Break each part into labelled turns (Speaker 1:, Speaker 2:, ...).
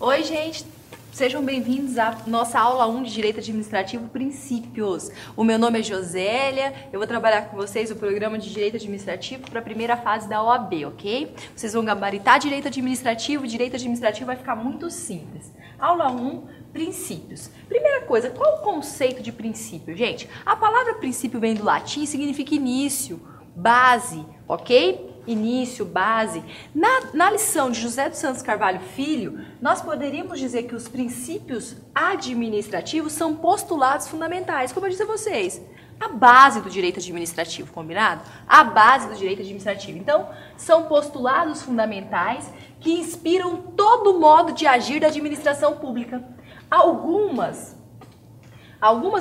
Speaker 1: Oi, gente! Sejam bem-vindos à nossa aula 1 de Direito Administrativo Princípios. O meu nome é Josélia, eu vou trabalhar com vocês o programa de Direito Administrativo para a primeira fase da OAB, ok? Vocês vão gabaritar Direito Administrativo e Direito Administrativo vai ficar muito simples. Aula 1, Princípios. Primeira coisa, qual o conceito de princípio, gente? A palavra princípio vem do latim e significa início, base, ok? Início, base. Na lição de José dos Santos Carvalho Filho, nós poderíamos dizer que os princípios administrativos são postulados fundamentais, como eu disse a vocês. A base do direito administrativo, combinado? A base do direito administrativo. Então, são postulados fundamentais que inspiram todo o modo de agir da administração pública. Algumas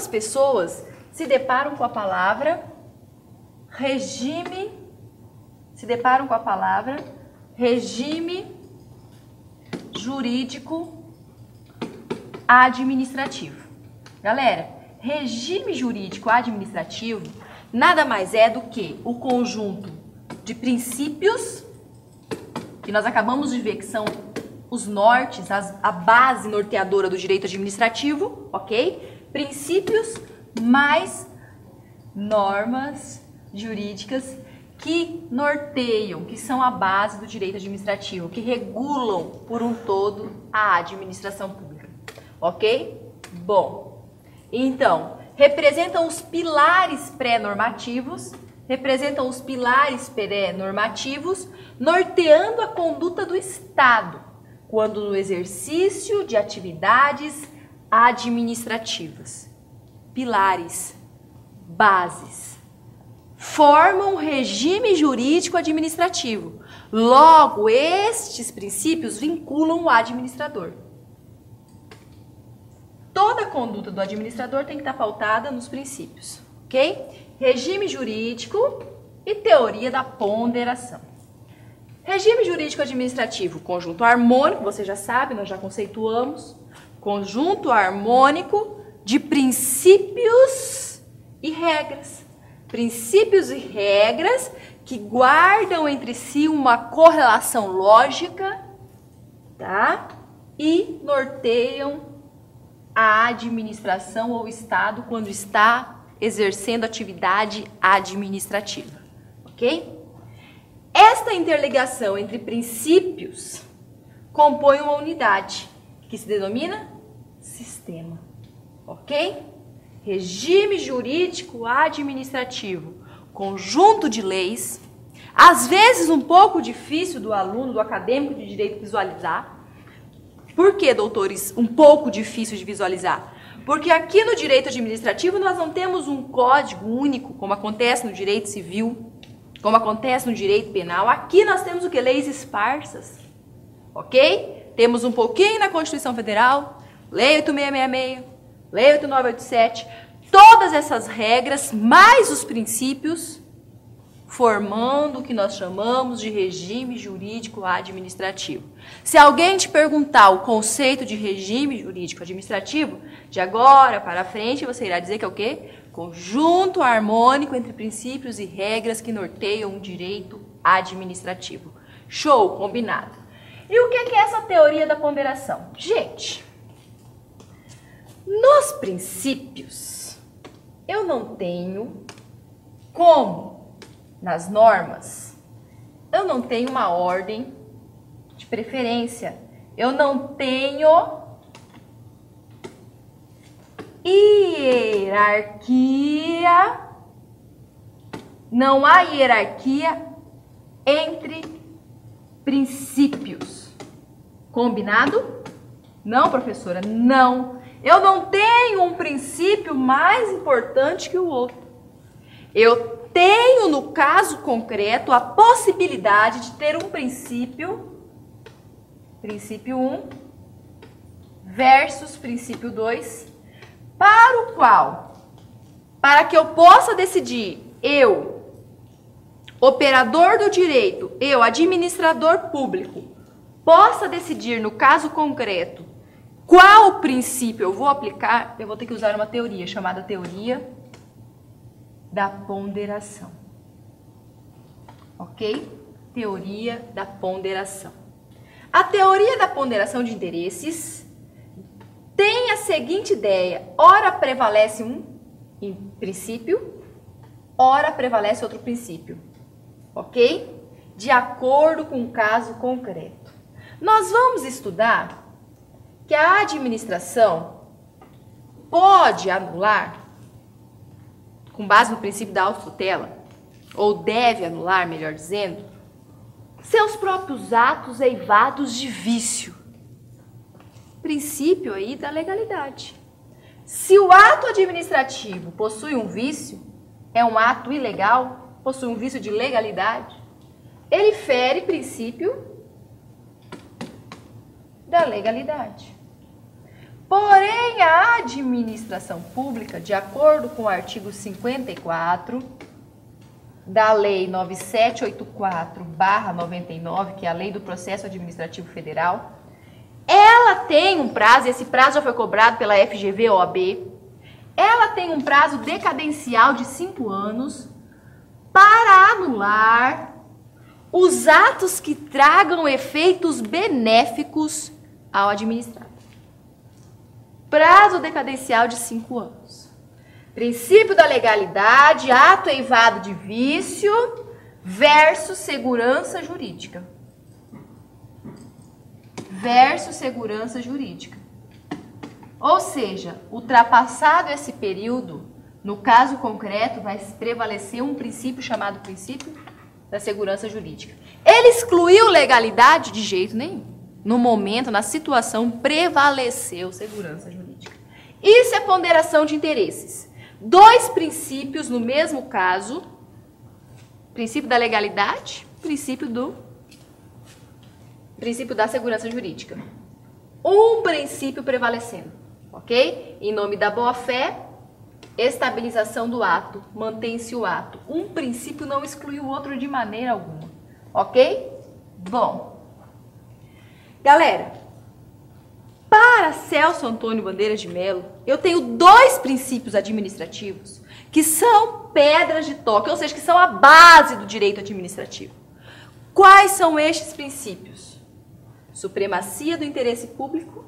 Speaker 1: pessoas se deparam com a palavra regime jurídico administrativo. Galera, regime jurídico administrativo nada mais é do que o conjunto de princípios que nós acabamos de ver que são os nortes, a base norteadora do direito administrativo, ok? Princípios mais normas jurídicas que norteiam, que são a base do direito administrativo, que regulam por um todo a administração pública, ok? Bom, então, representam os pilares pré-normativos, norteando a conduta do Estado, quando no exercício de atividades administrativas. Pilares, bases, formam um regime jurídico administrativo. Logo, estes princípios vinculam o administrador. Toda a conduta do administrador tem que estar pautada nos princípios, ok? Regime jurídico e teoria da ponderação. Regime jurídico administrativo, conjunto harmônico, você já sabe, nós já conceituamos. Conjunto harmônico de princípios e regras. Princípios e regras que guardam entre si uma correlação lógica, tá? E norteiam a administração ou o Estado quando está exercendo atividade administrativa, ok? Esta interligação entre princípios compõe uma unidade que se denomina sistema, ok? Regime jurídico administrativo, conjunto de leis, às vezes um pouco difícil do aluno, do acadêmico de direito visualizar. Por que, doutores, um pouco difícil de visualizar? Porque aqui no direito administrativo nós não temos um código único, como acontece no direito civil, como acontece no direito penal. Aqui nós temos o que? Leis esparsas, ok? Temos um pouquinho na Constituição Federal, Lei 8666, Lei 8987, todas essas regras, mais os princípios, formando o que nós chamamos de regime jurídico administrativo. Se alguém te perguntar o conceito de regime jurídico administrativo, de agora para frente você irá dizer que é o quê? Conjunto harmônico entre princípios e regras que norteiam o direito administrativo. Show, combinado. E o que é essa teoria da ponderação? Gente, nos princípios, eu não tenho como, nas normas, eu não tenho uma ordem de preferência. Eu não tenho hierarquia, não há hierarquia entre princípios. Combinado? Não, professora, não. Eu não tenho um princípio mais importante que o outro. Eu tenho, no caso concreto, a possibilidade de ter um princípio 1 versus princípio 2, para que eu possa decidir, eu, operador do direito, eu, administrador público, possa decidir, no caso concreto, qual princípio eu vou aplicar, eu vou ter que usar uma teoria chamada teoria da ponderação. Ok? Teoria da ponderação. A teoria da ponderação de interesses tem a seguinte ideia: ora prevalece um princípio, ora prevalece outro princípio, ok? De acordo com o caso concreto. Nós vamos estudar que a administração pode anular, com base no princípio da autotutela, ou deve anular, melhor dizendo, seus próprios atos eivados de vício. Princípio aí da legalidade. Se o ato administrativo possui um vício, é um ato ilegal, possui um vício de legalidade, ele fere princípio da legalidade. Porém, a administração pública, de acordo com o artigo 54 da Lei 9784/99, que é a Lei do Processo Administrativo Federal, ela tem um prazo, esse prazo já foi cobrado pela FGV-OAB, ela tem um prazo decadencial de 5 anos para anular os atos que tragam efeitos benéficos ao administrado. Prazo decadencial de 5 anos. Princípio da legalidade, ato eivado de vício versus segurança jurídica. Versus segurança jurídica. Ou seja, ultrapassado esse período, no caso concreto, vai prevalecer um princípio chamado princípio da segurança jurídica. Ele excluiu legalidade de jeito nenhum. No momento, na situação, prevaleceu segurança jurídica. Isso é ponderação de interesses. 2 princípios no mesmo caso, princípio da legalidade, princípio da segurança jurídica. Um princípio prevalecendo, ok? Em nome da boa-fé, estabilização do ato, mantém-se o ato. Um princípio não exclui o outro de maneira alguma, ok? Bom, galera, para Celso Antônio Bandeira de Mello, eu tenho 2 princípios administrativos que são pedras de toque, ou seja, que são a base do direito administrativo. Quais são estes princípios? Supremacia do interesse público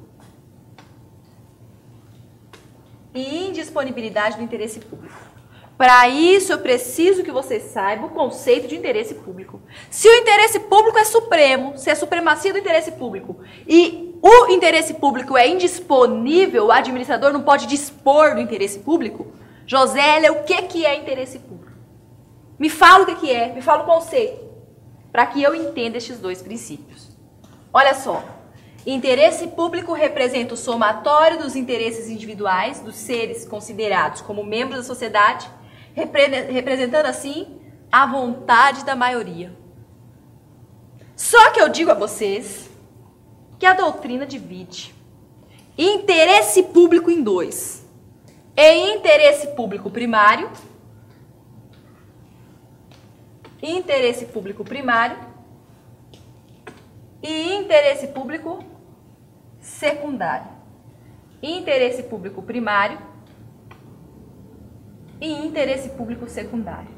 Speaker 1: e indisponibilidade do interesse público. Para isso, eu preciso que você saiba o conceito de interesse público. Se o interesse público é supremo, se é supremacia do interesse público e o interesse público é indisponível, o administrador não pode dispor do interesse público, Josélia, o que é interesse público? Me fala o que é, me fala o conceito, para que eu entenda estes 2 princípios. Olha só, interesse público representa o somatório dos interesses individuais dos seres considerados como membros da sociedade, representando assim a vontade da maioria. Só que eu digo a vocês que a doutrina divide interesse público em 2. Em interesse público primário, interesse público primário e interesse público secundário. Interesse público primário e interesse público secundário.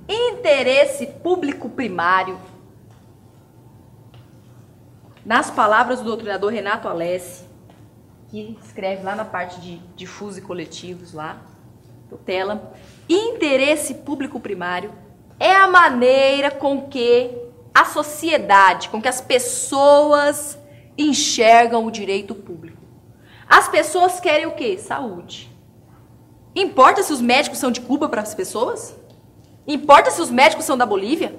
Speaker 1: Interesse público primário, nas palavras do doutrinador Renato Alessi, que escreve lá na parte de difusos e coletivos, lá, tutela, interesse público primário é a maneira com que a sociedade, com que as pessoas enxergam o direito público. As pessoas querem o quê? Saúde. Importa se os médicos são de Cuba para as pessoas? Importa se os médicos são da Bolívia?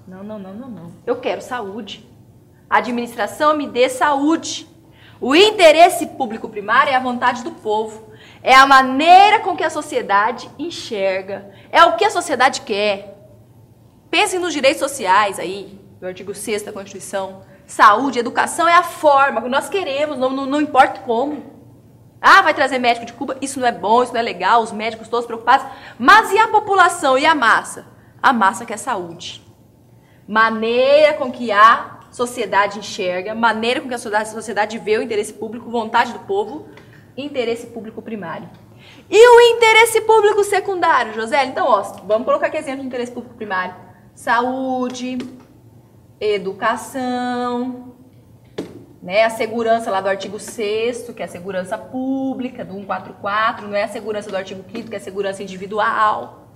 Speaker 1: Não. Eu quero saúde. A administração me dê saúde. O interesse público primário é a vontade do povo. É a maneira com que a sociedade enxerga. É o que a sociedade quer. Pensem nos direitos sociais aí, do artigo 6º da Constituição. Saúde, educação é a forma que nós queremos, não importa como. Ah, vai trazer médico de Cuba, isso não é bom, isso não é legal, os médicos todos preocupados. Mas e a população e a massa? A massa quer saúde. Maneira com que a sociedade enxerga, maneira com que a sociedade vê o interesse público, vontade do povo, interesse público primário. E o interesse público secundário, José? Então, ó, vamos colocar aqui exemplo de interesse público primário. Saúde, educação, né? A segurança lá do artigo 6º, que é a segurança pública, do 144, não é a segurança do artigo 5º, que é a segurança individual,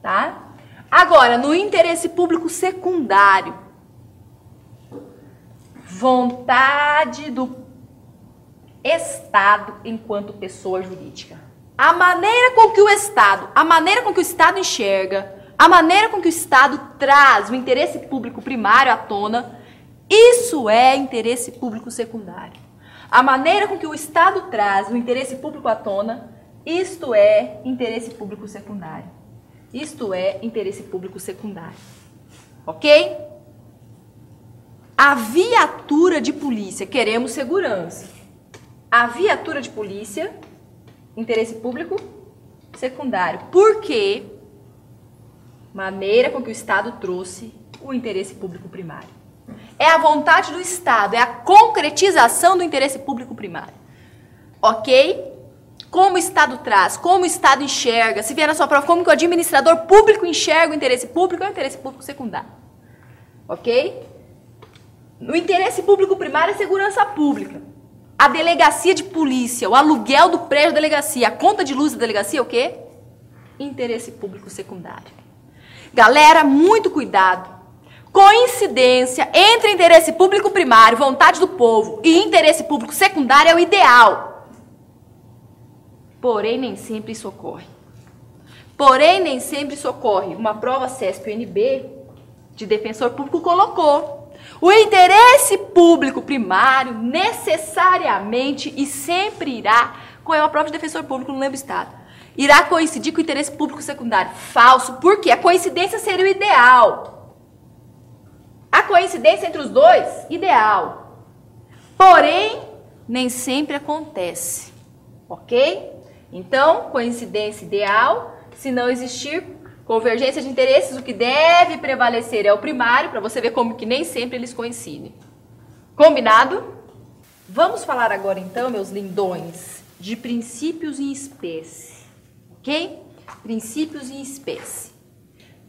Speaker 1: tá? Agora, no interesse público secundário, vontade do Estado enquanto pessoa jurídica. A maneira com que o Estado enxerga, a maneira com que o Estado traz o interesse público primário à tona, isso é interesse público secundário. A maneira com que o Estado traz o interesse público à tona, isto é interesse público secundário. Isto é interesse público secundário. Ok? A viatura de polícia, queremos segurança. A viatura de polícia, interesse público secundário. Por quê? Maneira com que o Estado trouxe o interesse público primário. É a vontade do Estado, é a concretização do interesse público primário. Ok? Como o Estado traz, como o Estado enxerga, se vier na sua prova, como que o administrador público enxerga o interesse público, é o interesse público secundário. Ok? No interesse público primário é segurança pública. A delegacia de polícia, o aluguel do prédio da delegacia, a conta de luz da delegacia, o quê? Interesse público secundário. Galera, muito cuidado. Coincidência entre interesse público primário, vontade do povo, e interesse público secundário é o ideal. Porém, nem sempre isso ocorre. Uma prova CESP-UNB de defensor público colocou. O interesse público primário necessariamente e sempre irá, com uma prova de defensor público, não lembro o estado, irá coincidir com o interesse público secundário. Falso, porque a coincidência seria o ideal. A coincidência entre os dois, ideal. Porém, nem sempre acontece. Ok? Então, coincidência ideal, se não existir convergência de interesses, o que deve prevalecer é o primário, para você ver como que nem sempre eles coincidem. Combinado? Vamos falar agora então, meus lindões, de princípios em espécie. Ok? Princípios em espécie.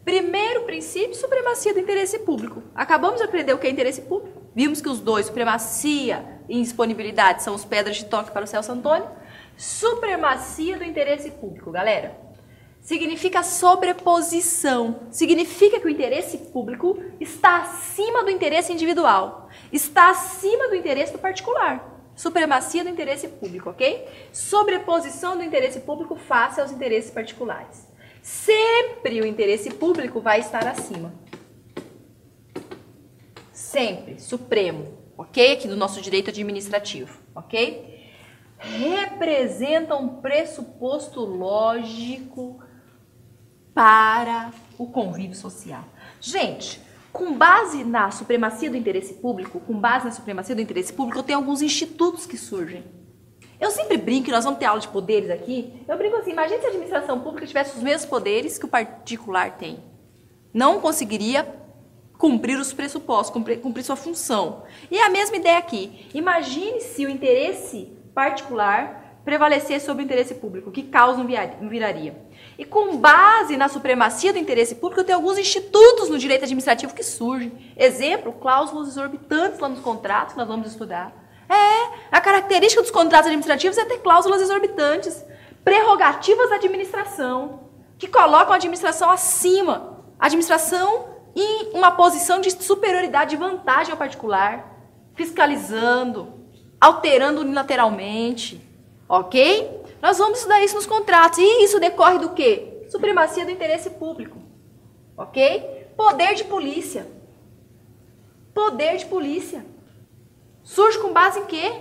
Speaker 1: Primeiro princípio, supremacia do interesse público. Acabamos de aprender o que é interesse público. Vimos que os dois, supremacia e indisponibilidade, são os pedras de toque para o Celso Antônio. Supremacia do interesse público, galera. Significa sobreposição. Significa que o interesse público está acima do interesse individual. Está acima do interesse do particular. Supremacia do interesse público, ok? Sobreposição do interesse público face aos interesses particulares. Sempre o interesse público vai estar acima. Sempre. Supremo. Ok? Aqui do nosso direito administrativo. Ok? Representa um pressuposto lógico para o convívio social. Gente, com base na supremacia do interesse público, eu tenho alguns institutos que surgem. Eu sempre brinco, nós vamos ter aula de poderes aqui, eu brinco assim, imagine se a administração pública tivesse os mesmos poderes que o particular tem. Não conseguiria cumprir os pressupostos, cumprir sua função. E é a mesma ideia aqui. Imagine se o interesse particular prevalecer sobre o interesse público, que causa não viraria. E com base na supremacia do interesse público, eu tenho alguns institutos no direito administrativo que surgem. Exemplo, cláusulas exorbitantes lá nos contratos que nós vamos estudar. A característica dos contratos administrativos é ter cláusulas exorbitantes, prerrogativas da administração, que colocam a administração acima, a administração em uma posição de superioridade e vantagem ao particular, fiscalizando, alterando unilateralmente. Ok? Nós vamos estudar isso nos contratos. E isso decorre do quê? Supremacia do interesse público. Ok? Poder de polícia. Poder de polícia. Surge com base em quê?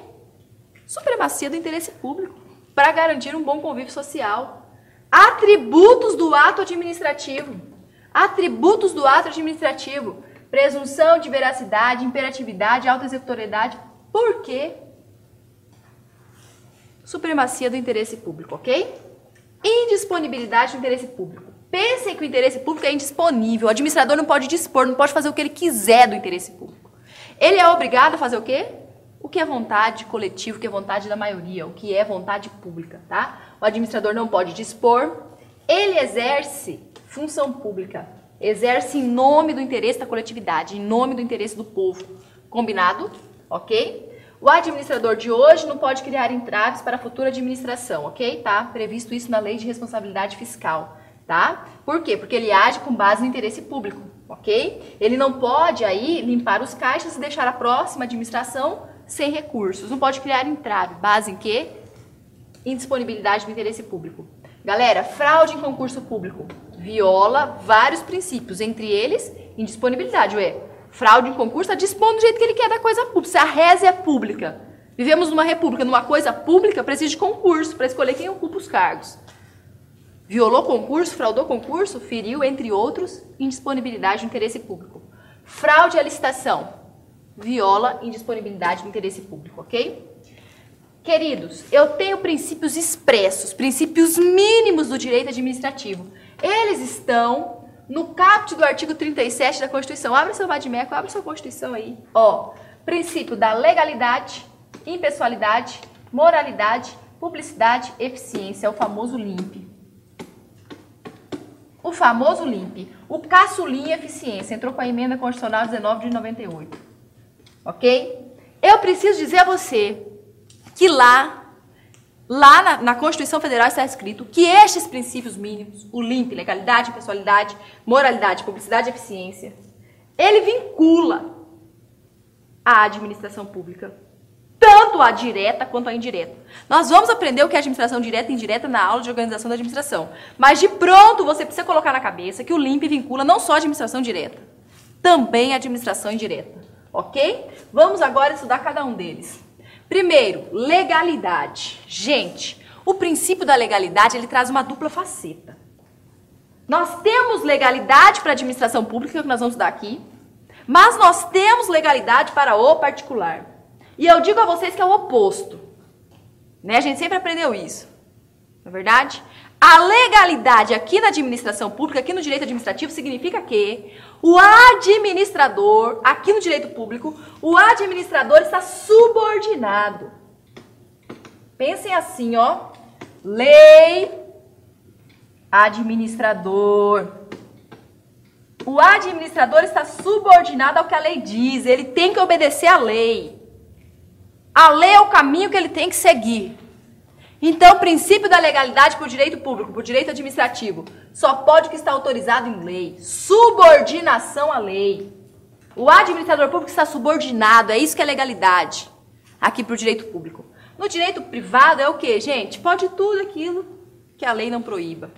Speaker 1: Supremacia do interesse público. Para garantir um bom convívio social. Atributos do ato administrativo. Atributos do ato administrativo. Presunção de veracidade, imperatividade, autoexecutoriedade. Por quê? Supremacia do interesse público, ok? Indisponibilidade do interesse público. Pensem que o interesse público é indisponível. O administrador não pode dispor, não pode fazer o que ele quiser do interesse público. Ele é obrigado a fazer o quê? O que é vontade coletiva, o que é vontade da maioria, o que é vontade pública, tá? O administrador não pode dispor. Ele exerce função pública. Exerce em nome do interesse da coletividade, em nome do interesse do povo. Combinado? Ok? O administrador de hoje não pode criar entraves para a futura administração, ok? Tá previsto isso na Lei de Responsabilidade Fiscal, tá? Por quê? Porque ele age com base no interesse público, ok? Ele não pode aí limpar os caixas e deixar a próxima administração sem recursos. Não pode criar entrave. Base em quê? Indisponibilidade do interesse público. Galera, fraude em concurso público viola vários princípios, entre eles, indisponibilidade. Ué, fraude em concurso está dispondo do jeito que ele quer da coisa pública. Se a reza é pública, vivemos numa república, numa coisa pública, precisa de concurso para escolher quem ocupa os cargos. Violou concurso, fraudou concurso, feriu, entre outros, indisponibilidade do interesse público. Fraude à licitação viola indisponibilidade do interesse público, ok? Queridos, eu tenho princípios expressos, princípios mínimos do direito administrativo. Eles estão no caput do artigo 37 da Constituição. Abre seu vadimeco, abre sua Constituição aí. Ó, princípio da legalidade, impessoalidade, moralidade, publicidade, eficiência, o famoso LIMP. O famoso LIMP. O caçulinha eficiência, entrou com a emenda constitucional 19 de 98. Ok? Eu preciso dizer a você que lá na Constituição Federal está escrito que estes princípios mínimos, o LIMP, legalidade, impessoalidade, moralidade, publicidade e eficiência, ele vincula a administração pública, tanto a direta quanto a indireta. Nós vamos aprender o que é administração direta e indireta na aula de organização da administração, mas de pronto você precisa colocar na cabeça que o LIMP vincula não só a administração direta, também a administração indireta, ok? Vamos agora estudar cada um deles. Primeiro, legalidade. Gente, o princípio da legalidade, ele traz uma dupla faceta. Nós temos legalidade para a administração pública, que nós vamos estudar aqui, mas nós temos legalidade para o particular. E eu digo a vocês que é o oposto. Né? A gente sempre aprendeu isso. Não é verdade? A legalidade aqui na administração pública, aqui no direito administrativo, significa que o administrador, aqui no direito público, o administrador está subordinado. Pensem assim, ó. Lei, administrador. O administrador está subordinado ao que a lei diz. Ele tem que obedecer à lei. A lei é o caminho que ele tem que seguir. Então, o princípio da legalidade para o direito público, para o direito administrativo, só pode o que está autorizado em lei. Subordinação à lei. O administrador público está subordinado, é isso que é legalidade, aqui para o direito público. No direito privado é o quê, gente? Pode tudo aquilo que a lei não proíba,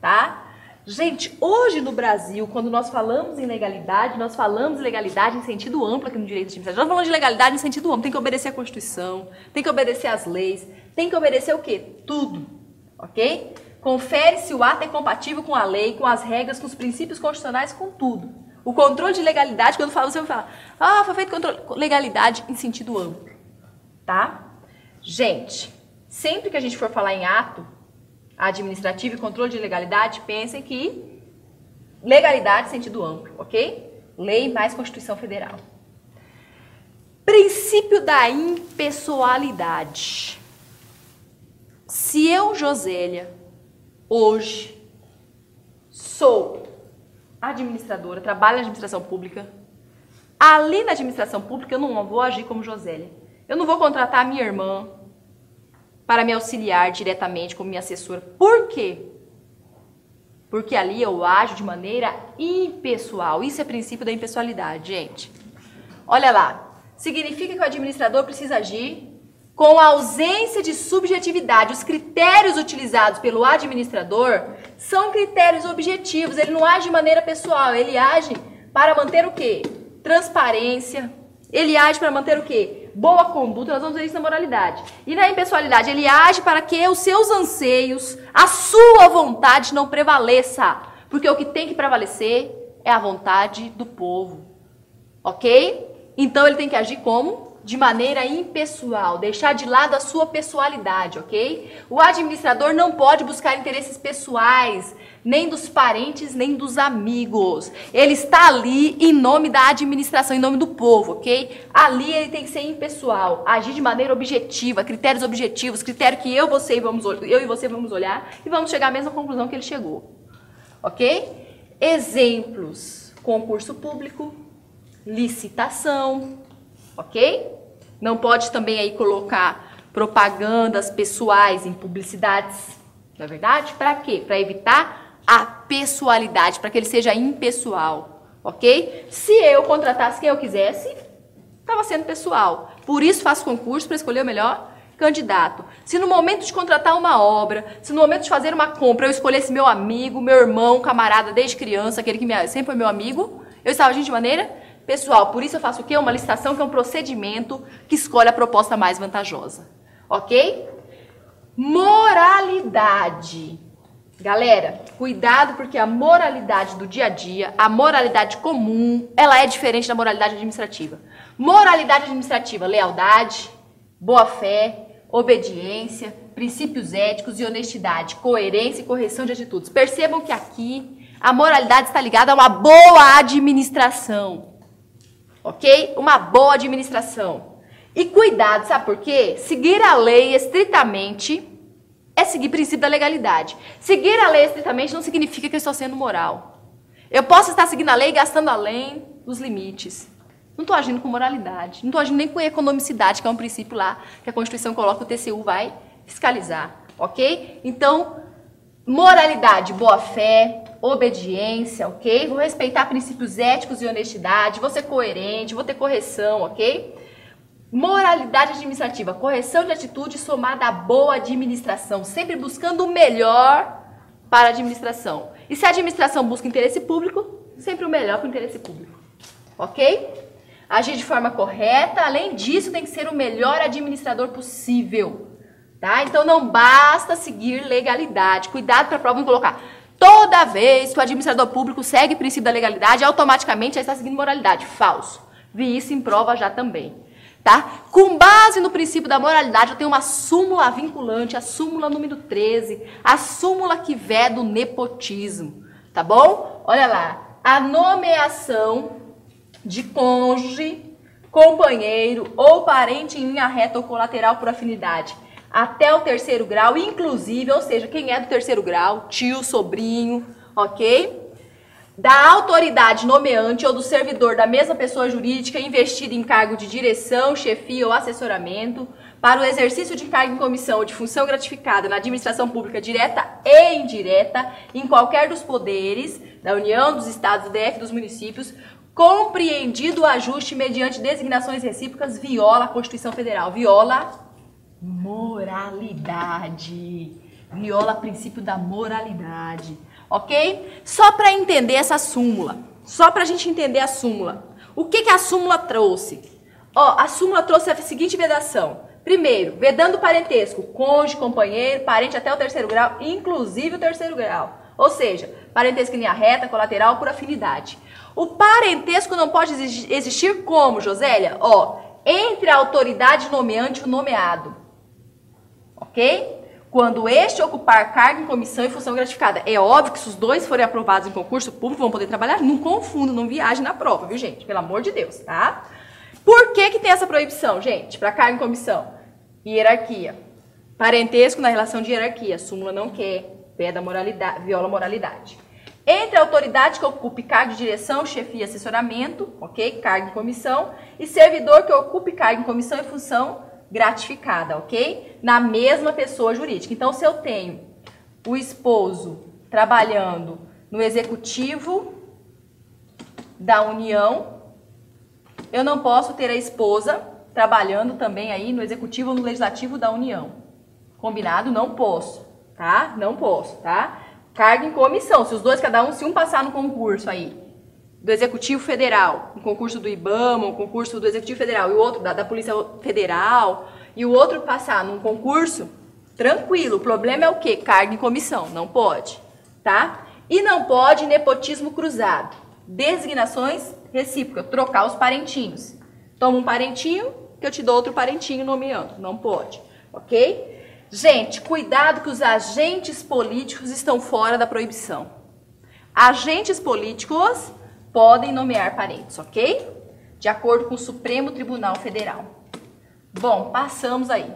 Speaker 1: tá? Gente, hoje no Brasil, quando nós falamos em legalidade, nós falamos em legalidade em sentido amplo aqui no direito administrativo. Nós falamos de legalidade em sentido amplo, tem que obedecer à Constituição, tem que obedecer às leis, tem que obedecer o quê? Tudo, ok? Confere se o ato é compatível com a lei, com as regras, com os princípios constitucionais, com tudo. O controle de legalidade, quando fala, você vai falar, foi feito controle legalidade em sentido amplo, tá? Gente, sempre que a gente for falar em ato administrativo e controle de legalidade, pensem que legalidade em sentido amplo, ok? Lei mais Constituição Federal. Princípio da impessoalidade. Se eu, Josélia, hoje sou administradora, trabalho na administração pública, ali na administração pública eu não vou agir como Josélia. Eu não vou contratar a minha irmã para me auxiliar diretamente como minha assessora. Por quê? Porque ali eu ajo de maneira impessoal. Isso é princípio da impessoalidade, gente. Olha lá. Significa que o administrador precisa agir com a ausência de subjetividade. Os critérios utilizados pelo administrador são critérios objetivos. Ele não age de maneira pessoal. Ele age para manter o quê? Transparência. Ele age para manter o quê? Boa conduta, nós vamos ver isso na moralidade. E na impessoalidade, ele age para que os seus anseios, a sua vontade não prevaleça. Porque o que tem que prevalecer é a vontade do povo. Ok? Então ele tem que agir como? De maneira impessoal, deixar de lado a sua pessoalidade, ok? O administrador não pode buscar interesses pessoais, nem dos parentes, nem dos amigos. Ele está ali em nome da administração, em nome do povo, ok? Ali ele tem que ser impessoal, agir de maneira objetiva, critérios objetivos, critério que eu e você vamos olhar e vamos chegar à mesma conclusão que ele chegou, ok? Exemplos: concurso público, licitação, ok? Não pode também aí colocar propagandas pessoais em publicidades, não é verdade? Para quê? Para evitar a pessoalidade, para que ele seja impessoal, ok? Se eu contratasse quem eu quisesse, estava sendo pessoal. Por isso faço concurso para escolher o melhor candidato. Se no momento de contratar uma obra, se no momento de fazer uma compra eu escolhesse meu amigo, meu irmão, camarada desde criança, aquele que sempre foi meu amigo, eu estava agindo de maneira pessoal. Por isso eu faço o quê? Uma licitação, que é um procedimento que escolhe a proposta mais vantajosa. Ok? Moralidade. Galera, cuidado, porque a moralidade do dia a dia, a moralidade comum, ela é diferente da moralidade administrativa. Moralidade administrativa, lealdade, boa-fé, obediência, princípios éticos e honestidade, coerência e correção de atitudes. Percebam que aqui a moralidade está ligada a uma boa administração, ok? Uma boa administração. E cuidado, sabe por quê? Seguir a lei estritamente é seguir o princípio da legalidade. Seguir a lei estritamente não significa que eu estou sendo moral. Eu posso estar seguindo a lei e gastando além dos limites. Não estou agindo com moralidade, não estou agindo nem com economicidade, que é um princípio lá que a Constituição coloca, o TCU vai fiscalizar, ok? Então, moralidade, boa-fé, obediência, ok? Vou respeitar princípios éticos e honestidade, vou ser coerente, vou ter correção, ok? Moralidade administrativa, correção de atitude somada à boa administração, sempre buscando o melhor para a administração. E se a administração busca interesse público, sempre o melhor para o interesse público, ok? Agir de forma correta, além disso, tem que ser o melhor administrador possível, tá? Então não basta seguir legalidade. Cuidado para a prova não colocar. Toda vez que o administrador público segue o princípio da legalidade, automaticamente já está seguindo moralidade. Falso. Vi isso em prova já também, tá? Com base no princípio da moralidade, eu tenho uma súmula vinculante, a súmula número 13, a súmula que veda o nepotismo, tá bom? Olha lá, a nomeação de cônjuge, companheiro ou parente em linha reta ou colateral por afinidade até o 3º grau, inclusive, ou seja, quem é do 3º grau, tio, sobrinho, ok? Da autoridade nomeante ou do servidor da mesma pessoa jurídica investida em cargo de direção, chefia ou assessoramento para o exercício de cargo em comissão ou de função gratificada na administração pública direta e indireta em qualquer dos poderes da União, dos Estados, do DF, dos municípios, compreendido o ajuste mediante designações recíprocas, viola a Constituição Federal, viola moralidade, viola o princípio da moralidade, ok? Só para entender essa súmula, só para a gente entender a súmula, o que a súmula trouxe? Ó, a súmula trouxe a seguinte vedação. Primeiro, vedando o parentesco, cônjuge, companheiro, parente até o 3º grau, inclusive o 3º grau, ou seja, parentesco em linha reta, colateral, por afinidade. O parentesco não pode existir como, Josélia? Ó, entre a autoridade nomeante e o nomeado. Ok? Quando este ocupar cargo em comissão e função gratificada. É óbvio que se os dois forem aprovados em concurso público, vão poder trabalhar. Não confunda, não viaje na prova, viu, gente? Pelo amor de Deus, tá? Por que tem essa proibição, gente? Para cargo em comissão. Hierarquia. Parentesco na relação de hierarquia. A súmula não quer. Veda moralidade, viola moralidade. Entre a autoridade que ocupe cargo de direção, chefia e assessoramento, ok? Cargo em comissão. E servidor que ocupe cargo em comissão e função gratificada, ok? Na mesma pessoa jurídica. Então, se eu tenho o esposo trabalhando no executivo da União, eu não posso ter a esposa trabalhando também aí no executivo ou no legislativo da União. Combinado? Não posso, tá? Não posso, tá? Cargo em comissão, se os dois, se um passar no concurso aí do Executivo Federal, um concurso do IBAMA, um concurso do Executivo Federal e o outro da Polícia Federal, e o outro passar num concurso, tranquilo, o problema é o quê? Cargo em comissão, não pode, tá? E não pode nepotismo cruzado, designações recíprocas, trocar os parentinhos. Toma um parentinho, que eu te dou outro parentinho nomeando, não pode, ok? Gente, cuidado que os agentes políticos estão fora da proibição. Agentes políticos podem nomear parentes, ok? De acordo com o Supremo Tribunal Federal. Bom, passamos aí.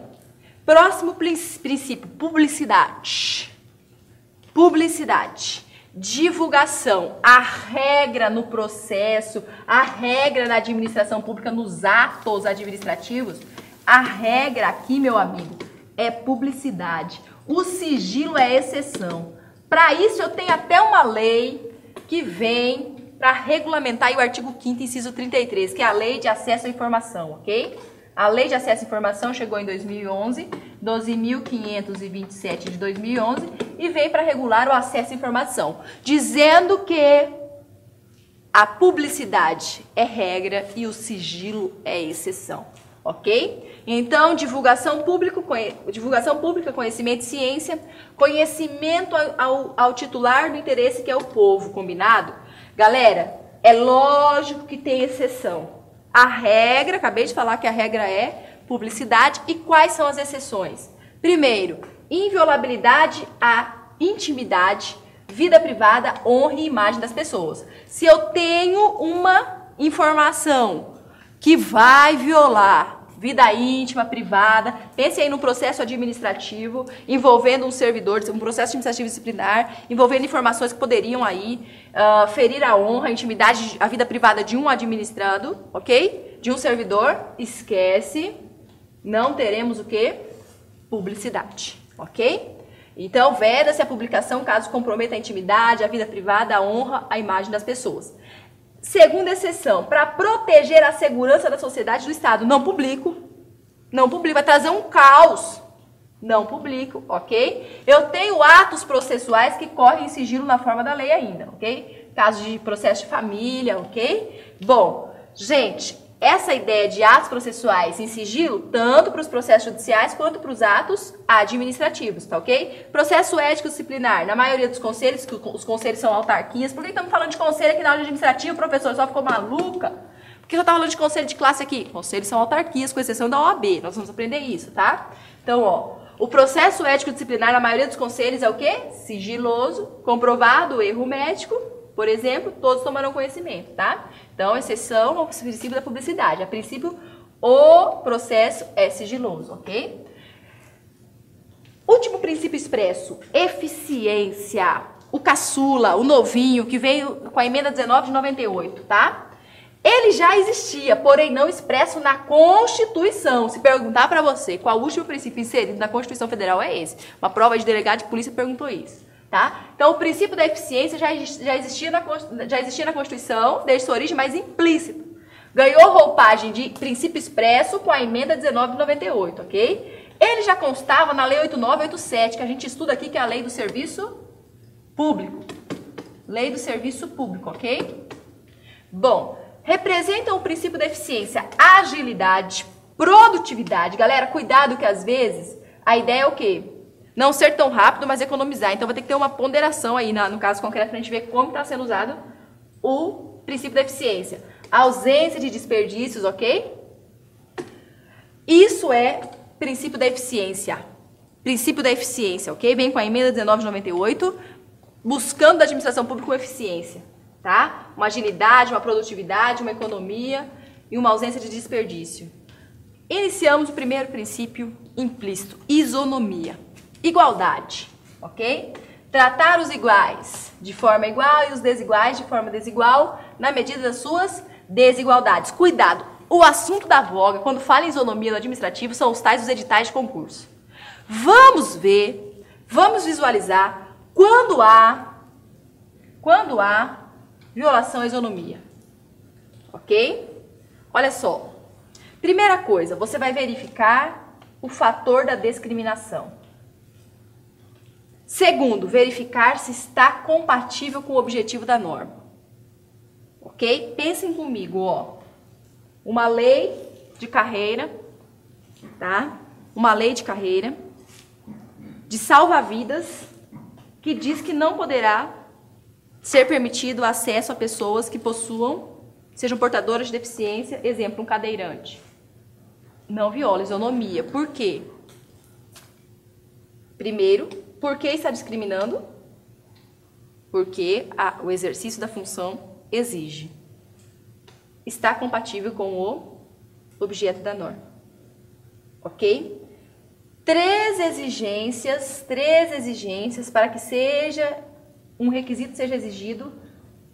Speaker 1: Próximo princípio, publicidade. Publicidade. Divulgação. A regra no processo, a regra na administração pública, nos atos administrativos, A regra aqui, meu amigo, é publicidade. O sigilo é exceção. Para isso, eu tenho até uma lei que vem para regulamentar aí o artigo 5º, inciso 33, que é a Lei de Acesso à Informação, ok? A Lei de Acesso à Informação chegou em 2011, 12.527 de 2011, e veio para regular o acesso à informação, dizendo que a publicidade é regra e o sigilo é exceção, ok? Então, divulgação pública, conhecimento e ciência, conhecimento ao titular do interesse, que é o povo, combinado? Galera, é lógico que tem exceção. A regra, acabei de falar que a regra é publicidade. E quais são as exceções? Primeiro, inviolabilidade à intimidade, vida privada, honra e imagem das pessoas. Se eu tenho uma informação que vai violar vida íntima, privada, pense aí num processo administrativo envolvendo um servidor, um processo administrativo disciplinar, envolvendo informações que poderiam aí ferir a honra, a intimidade, a vida privada de um administrado, ok? De um servidor, esquece, não teremos o quê? Publicidade, ok? Então, veda-se a publicação caso comprometa a intimidade, a vida privada, a honra, a imagem das pessoas. Segunda exceção, para proteger a segurança da sociedade do Estado, não publico, vai trazer um caos, não publico, ok? Eu tenho atos processuais que correm em sigilo na forma da lei ainda, ok? Caso de processo de família, ok? Bom, gente, essa ideia de atos processuais em sigilo, tanto para os processos judiciais quanto para os atos administrativos, tá ok? Processo ético disciplinar, na maioria dos conselhos, que os conselhos são autarquias. Por que estamos falando de conselho aqui na aula administrativa? O professor só ficou maluca? Por que eu estava falando de conselho de classe aqui? Conselhos são autarquias, com exceção da OAB. Nós vamos aprender isso, tá? Então, ó, o processo ético disciplinar, na maioria dos conselhos, é o quê? Sigiloso, comprovado o erro médico, por exemplo, todos tomarão conhecimento, tá? Então, exceção ao princípio da publicidade. A princípio, o processo é sigiloso, ok? Último princípio expresso, eficiência. O caçula, o novinho, que veio com a emenda 19 de 98, tá? Ele já existia, porém não expresso na Constituição. Se perguntar para você qual o último princípio inserido na Constituição Federal é esse. Uma prova de delegado de polícia perguntou isso. Tá? Então, o princípio da eficiência já existia na Constituição, desde sua origem, mas implícito. Ganhou roupagem de princípio expresso com a emenda 19 de 98, ok? Ele já constava na Lei 8987, que a gente estuda aqui, que é a Lei do Serviço Público. Lei do Serviço Público, ok? Bom, representam o princípio da eficiência, agilidade, produtividade. Galera, cuidado que às vezes a ideia é o quê? Não ser tão rápido, mas economizar. Então, vai ter que ter uma ponderação aí, no caso concreto, para a gente ver como está sendo usado o princípio da eficiência. Ausência de desperdícios, ok? Isso é princípio da eficiência. Princípio da eficiência, ok? Vem com a emenda 19 de 98, buscando da administração pública uma eficiência, tá? Uma agilidade, uma produtividade, uma economia e uma ausência de desperdício. Iniciamos o primeiro princípio implícito, isonomia. Igualdade, ok? Tratar os iguais de forma igual e os desiguais de forma desigual na medida das suas desigualdades. Cuidado, o assunto da voga, quando fala em isonomia no administrativo, são os tais dos editais de concurso. Vamos ver, vamos visualizar quando há violação à isonomia, ok? Olha só, primeira coisa, você vai verificar o fator da discriminação. Segundo, verificar se está compatível com o objetivo da norma. Ok? Pensem comigo, ó. Uma lei de carreira, tá? Uma lei de carreira de salva-vidas que diz que não poderá ser permitido acesso a pessoas que sejam portadoras de deficiência, exemplo, um cadeirante. Não viola isonomia. Por quê? Primeiro, por que está discriminando? Porque o exercício da função exige. Está compatível com o objeto da norma. Ok? Três exigências para que um requisito seja exigido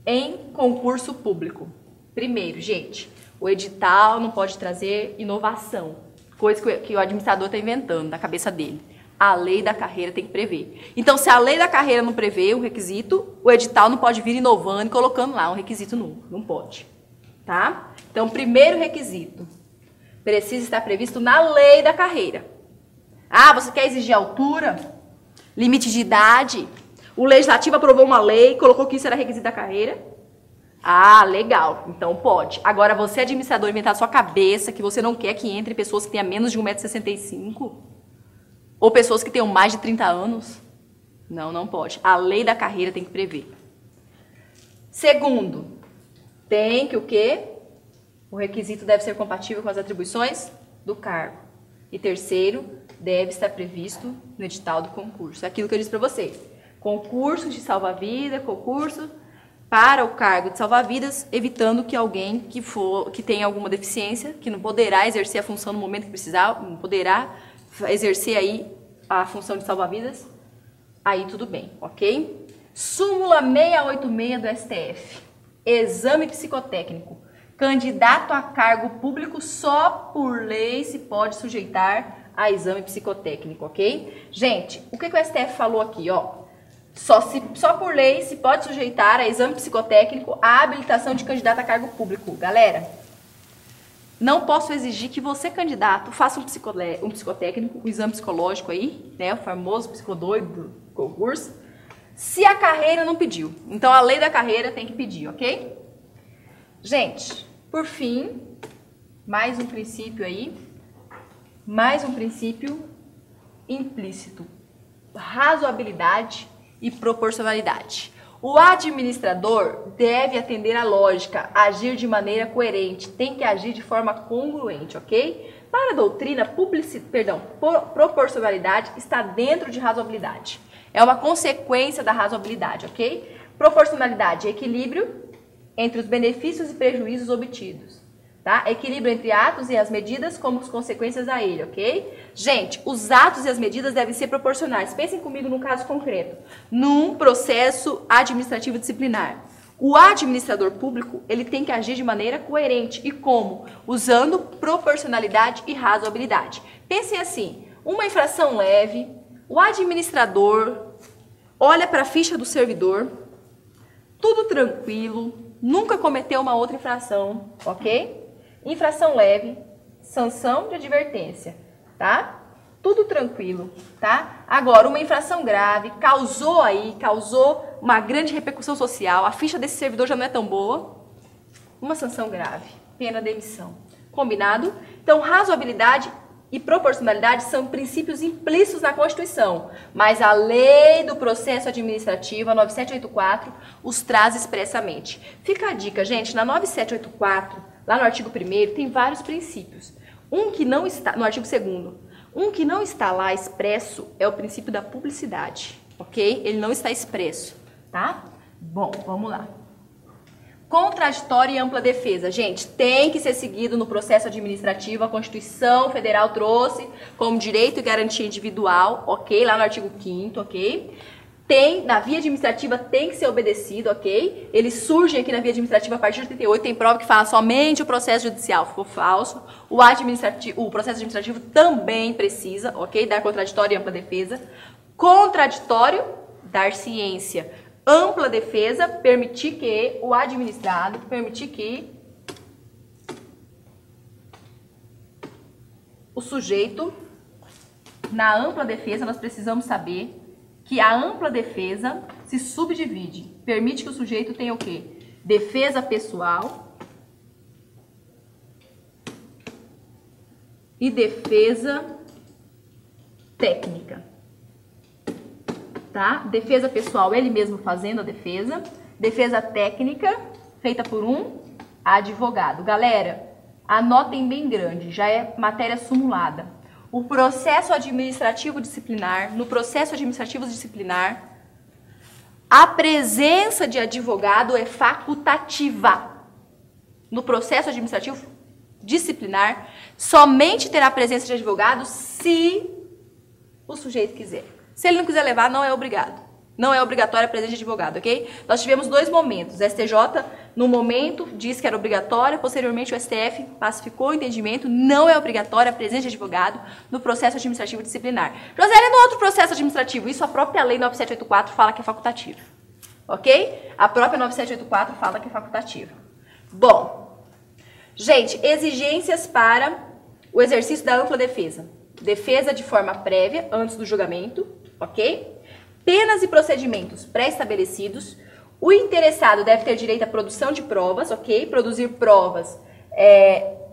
Speaker 1: em concurso público. Primeiro, gente, o edital não pode trazer inovação. coisa que o administrador está inventando na cabeça dele. A lei da carreira tem que prever. Então, se a lei da carreira não prevê o requisito, o edital não pode vir inovando e colocando lá um requisito novo. Não pode. Tá? Então, primeiro requisito. Precisa estar previsto na lei da carreira. Ah, você quer exigir altura? Limite de idade? O legislativo aprovou uma lei, colocou que isso era requisito da carreira? Ah, legal. Então pode. Agora, você, administrador, inventar na sua cabeça que você não quer que entre pessoas que tenham menos de 1,65 m? Ou pessoas que tenham mais de 30 anos? Não, não pode. A lei da carreira tem que prever. Segundo, tem que o quê? O requisito deve ser compatível com as atribuições do cargo. E terceiro, deve estar previsto no edital do concurso. É aquilo que eu disse para vocês. Concurso de salva-vida, concurso para o cargo de salva-vidas, evitando que alguém que tenha alguma deficiência, que não poderá exercer a função no momento que precisar, não poderá exercer aí a função de salva-vidas, aí tudo bem, ok? Súmula 686 do STF. Exame psicotécnico. Candidato a cargo público só por lei se pode sujeitar a exame psicotécnico, ok? Gente, o que o STF falou aqui, ó? Só por lei se pode sujeitar a exame psicotécnico a habilitação de candidato a cargo público. Galera, não posso exigir que você, candidato, faça um psicotécnico, um exame psicológico aí, né? O famoso psicodoido do concurso, se a carreira não pediu. Então, a lei da carreira tem que pedir, ok? Gente, por fim, mais um princípio aí, mais um princípio implícito. Razoabilidade e proporcionalidade. O administrador deve atender à lógica, agir de maneira coerente, tem que agir de forma congruente, ok? Para a doutrina, proporcionalidade está dentro de razoabilidade. É uma consequência da razoabilidade, ok? Proporcionalidade é equilíbrio entre os benefícios e prejuízos obtidos. Tá? Equilíbrio entre atos e as medidas como as consequências a ele, ok? Gente, os atos e as medidas devem ser proporcionais. Pensem comigo num caso concreto. Num processo administrativo disciplinar. O administrador público, ele tem que agir de maneira coerente. E como? Usando proporcionalidade e razoabilidade. Pensem assim, uma infração leve, o administrador olha para a ficha do servidor, tudo tranquilo, nunca cometeu uma outra infração, ok? Infração leve, sanção de advertência, tá? Tudo tranquilo, tá? Agora, uma infração grave, causou uma grande repercussão social, a ficha desse servidor já não é tão boa, uma sanção grave, pena demissão. Combinado? Então, razoabilidade e proporcionalidade são princípios implícitos na Constituição, mas a Lei do Processo Administrativo, a 9784, os traz expressamente. Fica a dica, gente, na 9784, lá no artigo 1º, tem vários princípios. Um que não está, no artigo 2º, um que não está lá expresso é o princípio da publicidade, ok? Ele não está expresso, tá? Bom, vamos lá. Contraditória e ampla defesa. Gente, tem que ser seguido no processo administrativo. A Constituição Federal trouxe como direito e garantia individual, ok? Lá no artigo 5º, ok? Na via administrativa tem que ser obedecido, ok? Eles surgem aqui na via administrativa a partir de 88, tem prova que fala somente o processo judicial, ficou falso. O processo administrativo também precisa, ok? Dar contraditória e ampla defesa. Contraditório, dar ciência. Ampla defesa, permitir que o administrado, o sujeito, na ampla defesa, nós precisamos saber que a ampla defesa se subdivide, permite que o sujeito tenha o quê? Defesa pessoal e defesa técnica. Tá? Defesa pessoal, ele mesmo fazendo a defesa. Defesa técnica, feita por um advogado. Galera, anotem bem grande, já é matéria simulada. O processo administrativo disciplinar, no processo administrativo disciplinar, a presença de advogado é facultativa. No processo administrativo disciplinar, somente terá presença de advogado se o sujeito quiser. Se ele não quiser levar, não é obrigado. Não é obrigatória a presença de advogado, ok? Nós tivemos 2 momentos. O STJ No momento, disse que era obrigatória, posteriormente o STF pacificou o entendimento, não é obrigatória a presença de advogado no processo administrativo disciplinar. Josélia, no outro processo administrativo, isso a própria lei 9784 fala que é facultativo, ok? A própria 9784 fala que é facultativo. Bom, gente, exigências para o exercício da ampla defesa. Defesa de forma prévia, antes do julgamento, ok? Penas e procedimentos pré-estabelecidos. O interessado deve ter direito à produção de provas, ok? Produzir provas,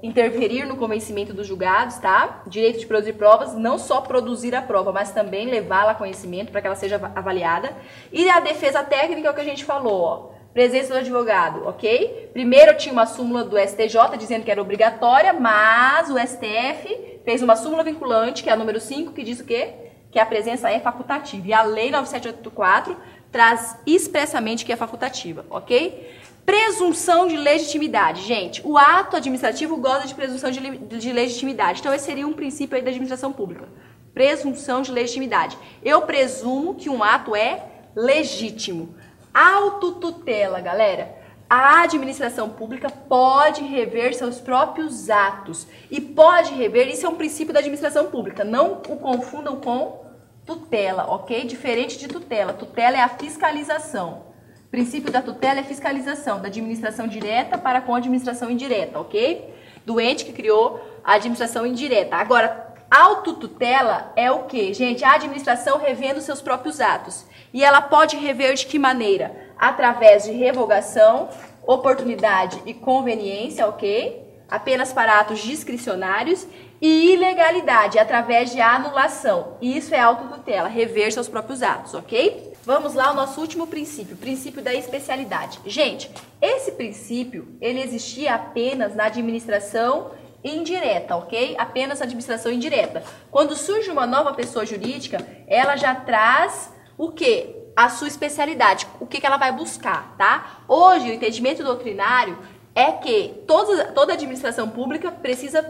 Speaker 1: interferir no convencimento dos julgados, tá? Direito de produzir provas, não só produzir a prova, mas também levá-la a conhecimento para que ela seja avaliada. E a defesa técnica é o que a gente falou, ó. Presença do advogado, ok? Primeiro tinha uma súmula do STJ dizendo que era obrigatória, mas o STF fez uma súmula vinculante, que é a número 5, que diz o quê? Que a presença é facultativa. E a lei 9784 traz expressamente que é facultativa, ok? Presunção de legitimidade. Gente, o ato administrativo goza de presunção de legitimidade. Então, esse seria um princípio aí da administração pública. Presunção de legitimidade. Eu presumo que um ato é legítimo. Autotutela, galera. A administração pública pode rever seus próprios atos. E pode rever, isso é um princípio da administração pública. Não o confundam com tutela, ok? Diferente de tutela. Tutela é a fiscalização. O princípio da tutela é fiscalização, da administração direta para com a administração indireta, ok? Do ente que criou a administração indireta. Agora, autotutela é o quê? Gente, a administração revendo seus próprios atos. E ela pode rever de que maneira? Através de revogação, oportunidade e conveniência, ok? Apenas para atos discricionários. E ilegalidade, através de anulação. Isso é autotutela, rever seus próprios atos, ok? Vamos lá ao nosso último princípio, o princípio da especialidade. Gente, esse princípio, ele existia apenas na administração indireta, ok? Apenas na administração indireta. Quando surge uma nova pessoa jurídica, ela já traz o quê? A sua especialidade, o que ela vai buscar, tá? Hoje, o entendimento doutrinário é que toda administração pública precisa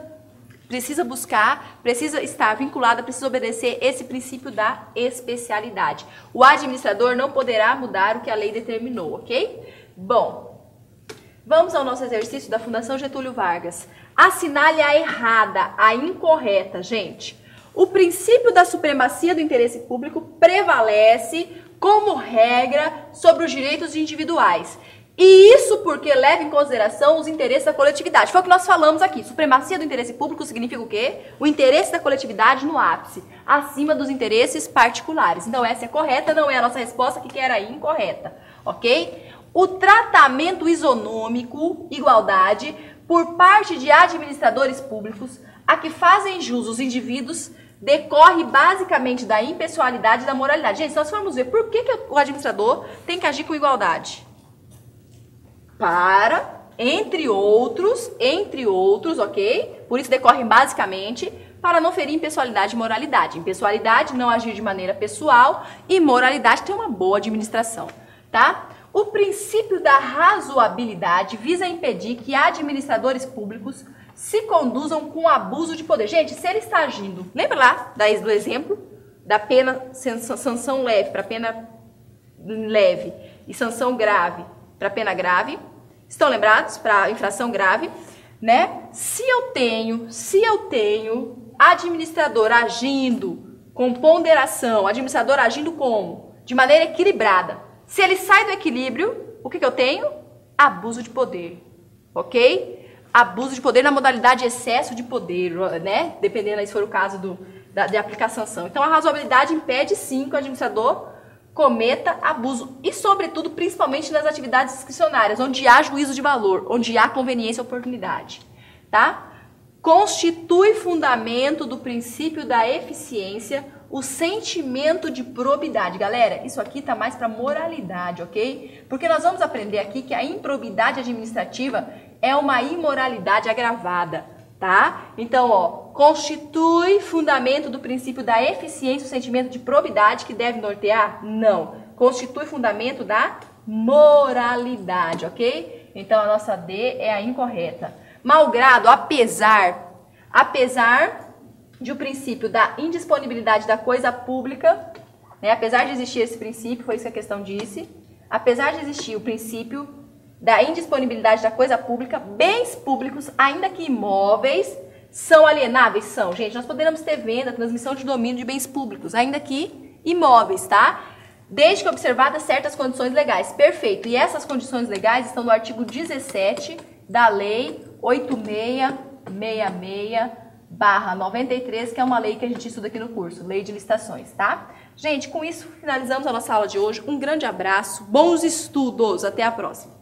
Speaker 1: buscar, precisa estar vinculada, precisa obedecer esse princípio da especialidade. O administrador não poderá mudar o que a lei determinou, ok? Bom, vamos ao nosso exercício da Fundação Getúlio Vargas. Assinale a errada, a incorreta, gente. O princípio da supremacia do interesse público prevalece como regra sobre os direitos individuais. E isso porque leva em consideração os interesses da coletividade. Foi o que nós falamos aqui. Supremacia do interesse público significa o quê? O interesse da coletividade no ápice, acima dos interesses particulares. Então essa é correta, não é a nossa resposta que era incorreta, ok? O tratamento isonômico, igualdade, por parte de administradores públicos a que fazem jus os indivíduos decorre basicamente da impessoalidade e da moralidade. Gente, se nós formos ver por que o administrador tem que agir com igualdade? Para, entre outros, ok? Por isso decorre basicamente para não ferir impessoalidade e moralidade. Impessoalidade, não agir de maneira pessoal, e moralidade, ter uma boa administração, tá? O princípio da razoabilidade visa impedir que administradores públicos se conduzam com abuso de poder. Gente, se ele está agindo, lembra lá do exemplo da pena, sanção leve para pena leve e sanção grave para pena grave, estão lembrados? Para infração grave, né? Se eu tenho administrador agindo com ponderação, administrador agindo como? De maneira equilibrada. Se ele sai do equilíbrio, o que eu tenho? Abuso de poder, ok? Abuso de poder na modalidade excesso de poder, né? Dependendo aí se for o caso de aplicar sanção. Então, a razoabilidade impede sim que o administrador cometa abuso e, sobretudo, principalmente nas atividades discricionárias, onde há juízo de valor, onde há conveniência e oportunidade, tá? Constitui fundamento do princípio da eficiência o sentimento de probidade. Galera, isso aqui tá mais para moralidade, ok? Porque nós vamos aprender aqui que a improbidade administrativa é uma imoralidade agravada, tá? Então, ó, constitui fundamento do princípio da eficiência o sentimento de probidade que deve nortear? Não. Constitui fundamento da moralidade, ok? Então, a nossa D é a incorreta. Malgrado, apesar de o princípio da indisponibilidade da coisa pública, né? Apesar de existir esse princípio, foi isso que a questão disse, apesar de existir o princípio da indisponibilidade da coisa pública, bens públicos, ainda que imóveis, são alienáveis? São. Gente, nós poderemos ter venda, transmissão de domínio de bens públicos, ainda que imóveis, tá? Desde que observadas certas condições legais. Perfeito. E essas condições legais estão no artigo 17 da Lei 8666/93, que é uma lei que a gente estuda aqui no curso, Lei de Licitações, tá? Gente, com isso finalizamos a nossa aula de hoje. Um grande abraço, bons estudos, até a próxima.